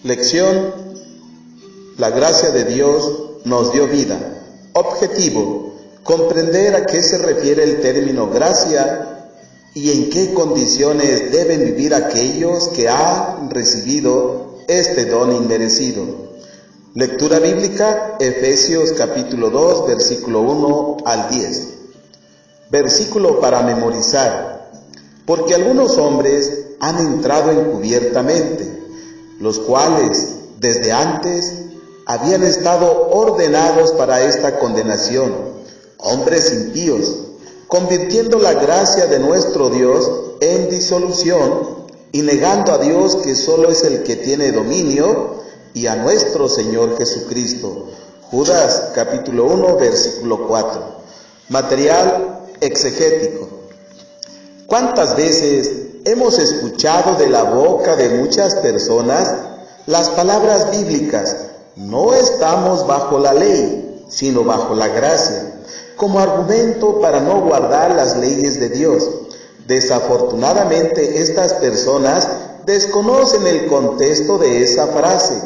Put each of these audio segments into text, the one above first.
Lección: la gracia de Dios nos dio vida. Objetivo: comprender a qué se refiere el término gracia y en qué condiciones deben vivir aquellos que han recibido este don inmerecido. Lectura bíblica: Efesios capítulo 2, versículo 1 al 10. Versículo para memorizar: porque algunos hombres han entrado encubiertamente, los cuales desde antes habían estado ordenados para esta condenación, hombres impíos, convirtiendo la gracia de nuestro Dios en disolución y negando a Dios que solo es el que tiene dominio y a nuestro Señor Jesucristo. Judas capítulo 1 versículo 4. Material exegético. ¿Cuántas veces hemos escuchado de la boca de muchas personas las palabras bíblicas: no estamos bajo la ley, sino bajo la gracia, como argumento para no guardar las leyes de Dios? Desafortunadamente, estas personas desconocen el contexto de esa frase.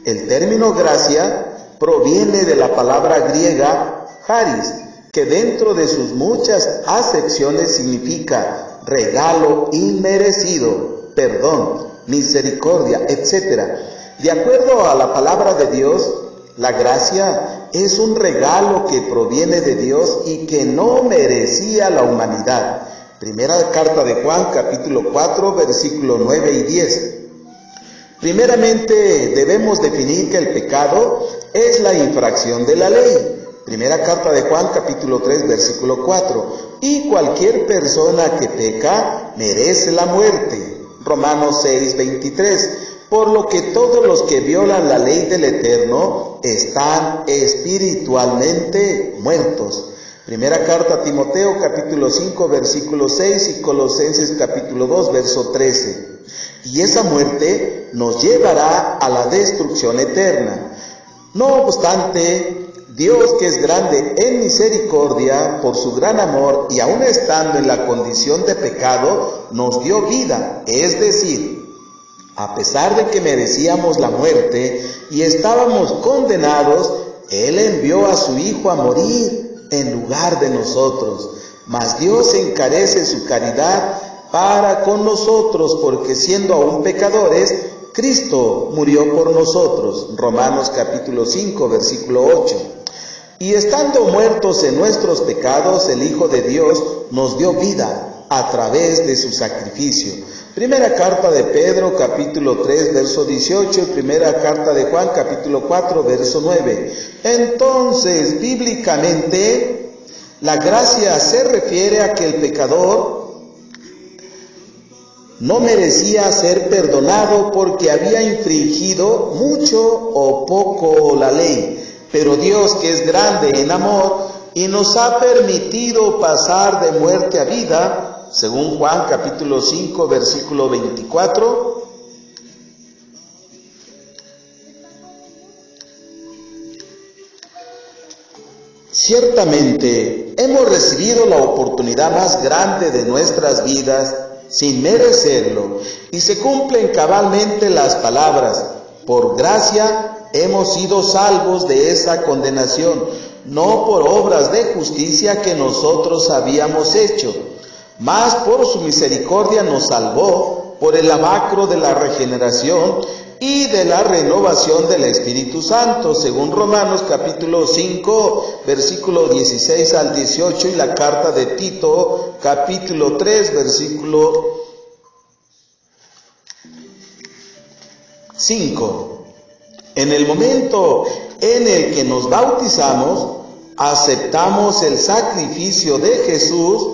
El término gracia proviene de la palabra griega charis, que dentro de sus muchas acepciones significa regalo inmerecido, perdón, misericordia, etc. De acuerdo a la palabra de Dios, la gracia es un regalo que proviene de Dios y que no merecía la humanidad. Primera carta de Juan, capítulo 4, versículo 9 y 10. Primeramente, debemos definir que el pecado es la infracción de la ley. Primera carta de Juan, capítulo 3, versículo 4. Y cualquier persona que peca merece la muerte. Romanos 6, 23. Por lo que todos los que violan la ley del Eterno están espiritualmente muertos. Primera carta a Timoteo, capítulo 5, versículo 6 y Colosenses, capítulo 2, verso 13. Y esa muerte nos llevará a la destrucción eterna. No obstante, Dios, que es grande en misericordia, por su gran amor, y aun estando en la condición de pecado, nos dio vida. Es decir, a pesar de que merecíamos la muerte y estábamos condenados, Él envió a su Hijo a morir en lugar de nosotros. Mas Dios encarece su caridad para con nosotros, porque siendo aún pecadores, Cristo murió por nosotros. Romanos capítulo 5, versículo 8. Y estando muertos en nuestros pecados, el Hijo de Dios nos dio vida a través de su sacrificio. Primera carta de Pedro, capítulo 3, verso 18, y primera carta de Juan, capítulo 4, verso 9. Entonces, bíblicamente, la gracia se refiere a que el pecador no merecía ser perdonado porque había infringido mucho o poco la ley. Pero Dios, que es grande en amor y nos ha permitido pasar de muerte a vida, según Juan capítulo 5, versículo 24, ciertamente hemos recibido la oportunidad más grande de nuestras vidas sin merecerlo, y se cumplen cabalmente las palabras: por gracia hemos sido salvos de esa condenación, no por obras de justicia que nosotros habíamos hecho, mas por su misericordia nos salvó por el lavacro de la regeneración y de la renovación del Espíritu Santo, según Romanos capítulo 5, versículo 16 al 18, y la carta de Tito, capítulo 3, versículo 5. En el momento en el que nos bautizamos, aceptamos el sacrificio de Jesús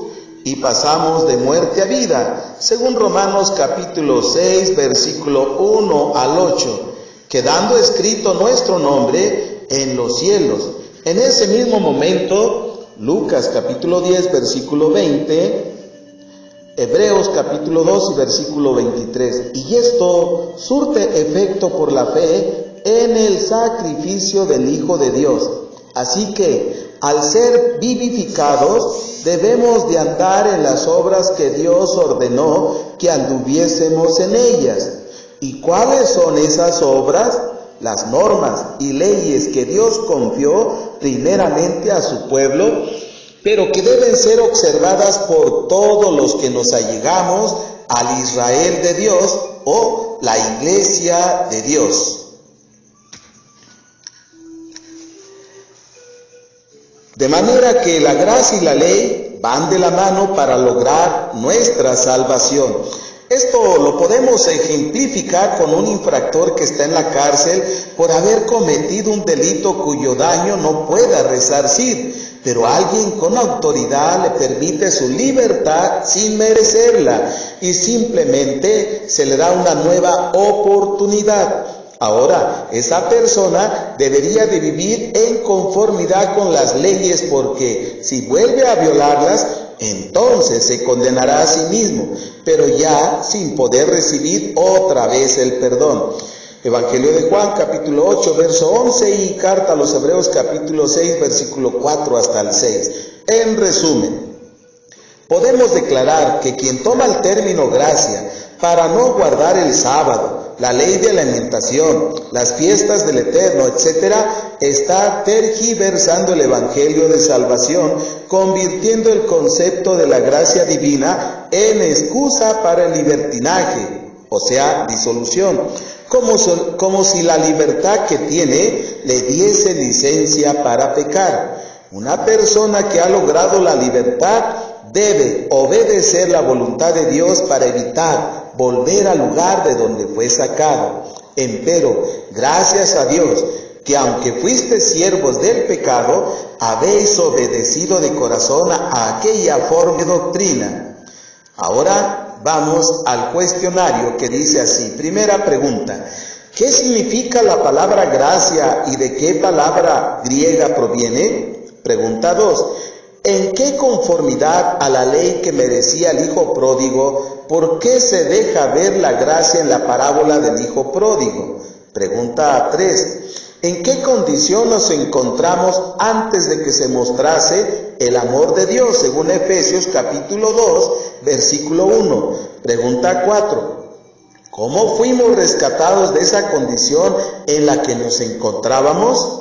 y pasamos de muerte a vida, según Romanos capítulo 6, versículo 1 al 8, quedando escrito nuestro nombre en los cielos. En ese mismo momento, Lucas capítulo 10, versículo 20, Hebreos capítulo 2 y versículo 23. Y esto surte efecto por la fe en el sacrificio del Hijo de Dios. Así que, al ser vivificados, debemos de andar en las obras que Dios ordenó que anduviésemos en ellas. ¿Y cuáles son esas obras? Las normas y leyes que Dios confió primeramente a su pueblo, pero que deben ser observadas por todos los que nos allegamos al Israel de Dios o la Iglesia de Dios. De manera que la gracia y la ley van de la mano para lograr nuestra salvación. Esto lo podemos ejemplificar con un infractor que está en la cárcel por haber cometido un delito cuyo daño no pueda resarcir, pero alguien con autoridad le permite su libertad sin merecerla y simplemente se le da una nueva oportunidad. Ahora, esa persona debería de vivir en conformidad con las leyes, porque si vuelve a violarlas, entonces se condenará a sí mismo, pero ya sin poder recibir otra vez el perdón. Evangelio de Juan, capítulo 8, verso 11, y carta a los Hebreos, capítulo 6, versículo 4 hasta el 6. En resumen, podemos declarar que quien toma el término gracia para no guardar el sábado, la ley de alimentación, las fiestas del Eterno, etc., está tergiversando el Evangelio de salvación, convirtiendo el concepto de la gracia divina en excusa para el libertinaje, o sea, disolución, como si la libertad que tiene le diese licencia para pecar. Una persona que ha logrado la libertad debe obedecer la voluntad de Dios para evitar volver al lugar de donde fue sacado. Empero, gracias a Dios, que aunque fuiste siervos del pecado, habéis obedecido de corazón a aquella forma de doctrina. Ahora vamos al cuestionario, que dice así. Primera pregunta: ¿qué significa la palabra gracia y de qué palabra griega proviene? Pregunta 2. ¿En qué conformidad a la ley que merecía el hijo pródigo, por qué se deja ver la gracia en la parábola del hijo pródigo? Pregunta 3. ¿En qué condición nos encontramos antes de que se mostrase el amor de Dios, según Efesios capítulo 2, versículo 1? Pregunta 4. ¿Cómo fuimos rescatados de esa condición en la que nos encontrábamos?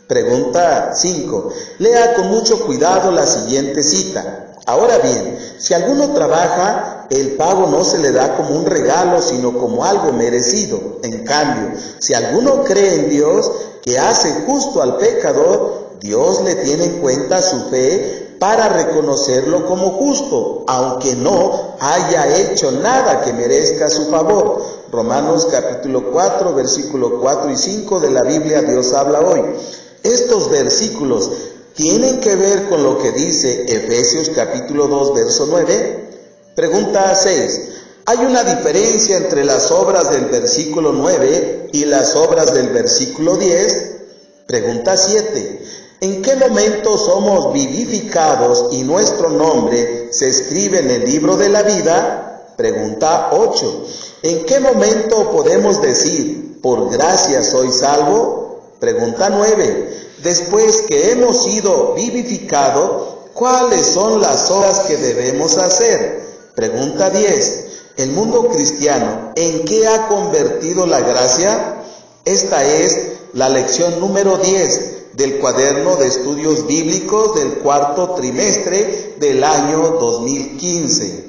Pregunta 5. Lea con mucho cuidado la siguiente cita. Ahora bien, si alguno trabaja, el pago no se le da como un regalo, sino como algo merecido. En cambio, si alguno cree en Dios, que hace justo al pecador, Dios le tiene en cuenta su fe para reconocerlo como justo, aunque no haya hecho nada que merezca su favor. Romanos capítulo 4, versículo 4 y 5 de la Biblia Dios habla hoy. Estos versículos tienen que ver con lo que dice Efesios capítulo 2, verso 9. Pregunta 6. ¿Hay una diferencia entre las obras del versículo 9 y las obras del versículo 10? Pregunta 7. ¿En qué momento somos vivificados y nuestro nombre se escribe en el libro de la vida? Pregunta 8. ¿En qué momento podemos decir, por gracia soy salvo? Pregunta 9. Después que hemos sido vivificados, ¿cuáles son las obras que debemos hacer? Pregunta 10. ¿El mundo cristiano en qué ha convertido la gracia? Esta es la lección número 10 del cuaderno de estudios bíblicos del cuarto trimestre del año 2015.